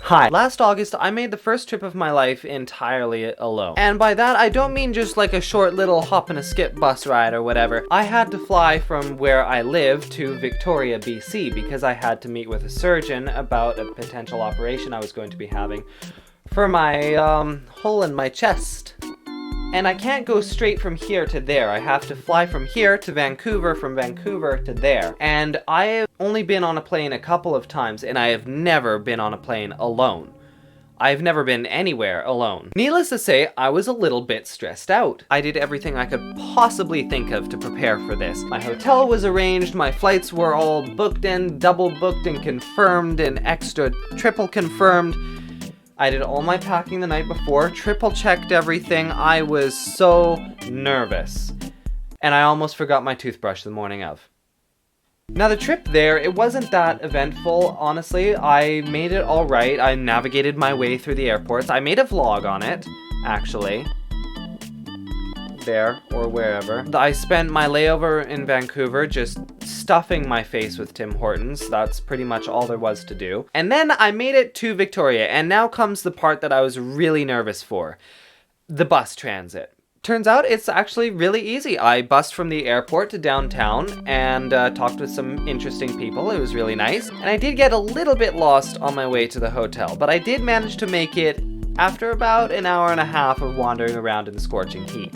Hi. Last August, I made the first trip of my life entirely alone. And by that, I don't mean just like a short little hop and a skip bus ride or whatever. I had to fly from where I live to Victoria, BC, because I had to meet with a surgeon about a potential operation I was going to be having for my, hole in my chest. And I can't go straight from here to there. I have to fly from here to Vancouver, from Vancouver to there. And I have only been on a plane a couple of times, and I have never been on a plane alone. I've never been anywhere alone. Needless to say, I was a little bit stressed out. I did everything I could possibly think of to prepare for this. My hotel was arranged, my flights were all booked in, double booked and confirmed and extra triple confirmed. I did all my packing the night before, triple checked everything. I was so nervous. And I almost forgot my toothbrush the morning of. Now the trip there, it wasn't that eventful, honestly. I made it all right. I navigated my way through the airports. I made a vlog on it, actually. There, or wherever. I spent my layover in Vancouver just stuffing my face with Tim Hortons. That's pretty much all there was to do. And then I made it to Victoria, and now comes the part that I was really nervous for. The bus transit. Turns out it's actually really easy. I bussed from the airport to downtown and talked with some interesting people. It was really nice. And I did get a little bit lost on my way to the hotel, but I did manage to make it after about an hour and a half of wandering around in the scorching heat.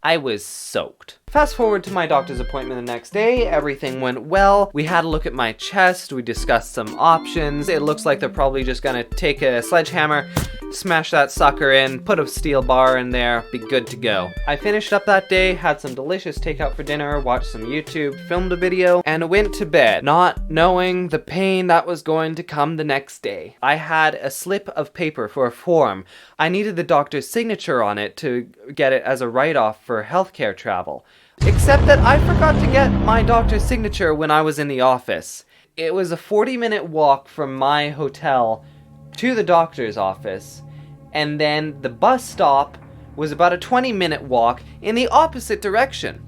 I was soaked. Fast forward to my doctor's appointment the next day, everything went well. We had a look at my chest, we discussed some options. It looks like they're probably just gonna take a sledgehammer, smash that sucker in, put a steel bar in there, be good to go. I finished up that day, had some delicious takeout for dinner, watched some YouTube, filmed a video, and went to bed, not knowing the pain that was going to come the next day. I had a slip of paper for a form. I needed the doctor's signature on it to get it as a write-off for healthcare travel. Except that I forgot to get my doctor's signature when I was in the office. It was a 40-minute walk from my hotel to the doctor's office, and then the bus stop was about a 20-minute walk in the opposite direction.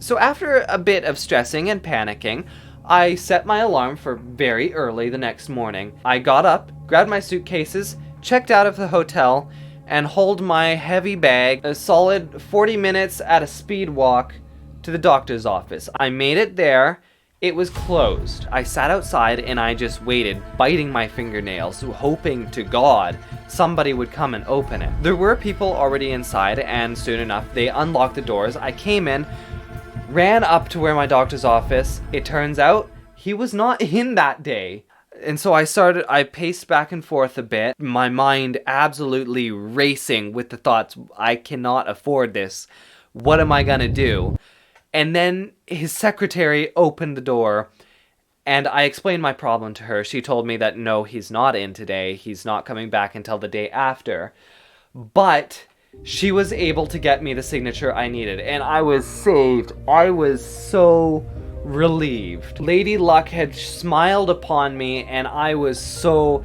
So after a bit of stressing and panicking, I set my alarm for very early the next morning. I got up, grabbed my suitcases, checked out of the hotel, and hauled my heavy bag a solid 40 minutes at a speed walk to the doctor's office. I made it there. It was closed. I sat outside and I just waited, biting my fingernails, hoping to God somebody would come and open it. There were people already inside, and soon enough they unlocked the doors. I came in, ran up to where my doctor's office. It turns out he was not in that day. And so I paced back and forth a bit, my mind absolutely racing with the thoughts, I cannot afford this. What am I gonna do? And then his secretary opened the door, and I explained my problem to her. She told me that no, he's not in today. He's not coming back until the day after. But she was able to get me the signature I needed, and I was saved. I was so relieved. Lady Luck had smiled upon me, and I was so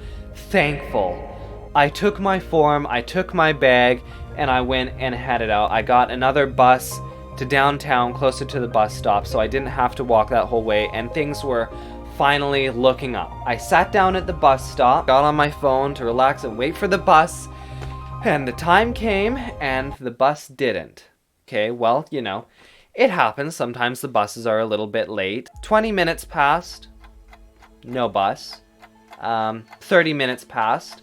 thankful. I took my form, I took my bag, and I went and headed out. I got another bus to downtown, closer to the bus stop, so I didn't have to walk that whole way, and things were finally looking up. I sat down at the bus stop, got on my phone to relax and wait for the bus, and the time came, and the bus didn't. Okay, well, you know, it happens. Sometimes the buses are a little bit late. 20 minutes passed. No bus. 30 minutes passed.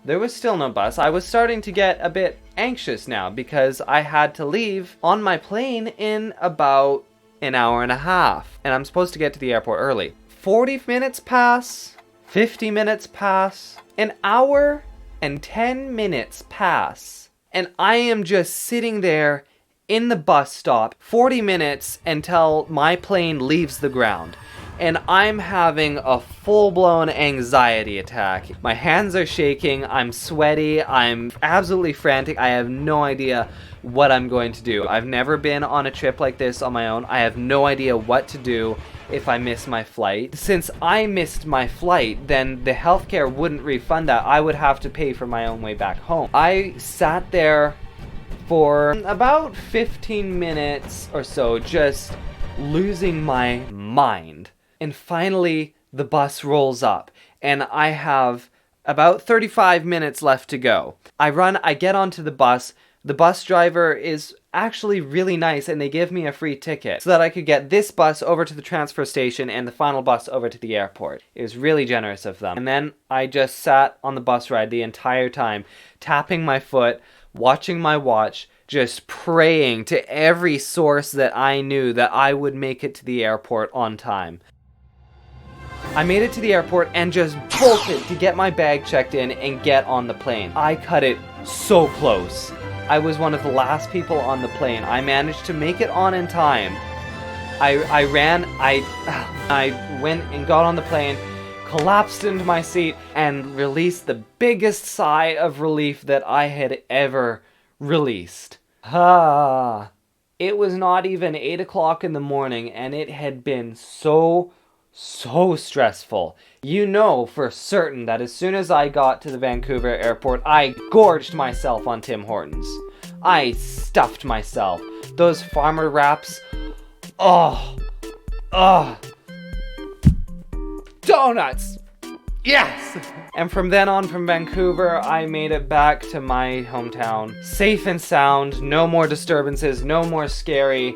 There was still no bus. I was starting to get a bit anxious now because I had to leave on my plane in about an hour and a half. And I'm supposed to get to the airport early. 40 minutes pass. 50 minutes pass. An hour and 10 minutes pass. And I am just sitting there in the bus stop, 40 minutes until my plane leaves the ground. And I'm having a full-blown anxiety attack. My hands are shaking, I'm sweaty, I'm absolutely frantic. I have no idea what I'm going to do. I've never been on a trip like this on my own. I have no idea what to do if I miss my flight. Since I missed my flight, then the healthcare wouldn't refund that. I would have to pay for my own way back home. I sat there for about 15 minutes or so, just losing my mind. And finally, the bus rolls up, and I have About 35 minutes left to go. I get onto the bus. The bus driver is actually really nice, and they give me a free ticket so that I could get this bus over to the transfer station and the final bus over to the airport. It was really generous of them. And then I just sat on the bus ride the entire time, tapping my foot, watching my watch, just praying to every source that I knew that I would make it to the airport on time. I made it to the airport and just bolted to get my bag checked in and get on the plane. I cut it so close. I was one of the last people on the plane. I managed to make it on in time. I went and got on the plane, collapsed into my seat, and released the biggest sigh of relief that I had ever released. It was not even 8 o'clock in the morning, and it had been so stressful. You know for certain that as soon as I got to the Vancouver airport, I gorged myself on Tim Hortons. I stuffed myself. Those farmer wraps, donuts! Yes! And from then on, from Vancouver, I made it back to my hometown. Safe and sound, no more disturbances, no more scary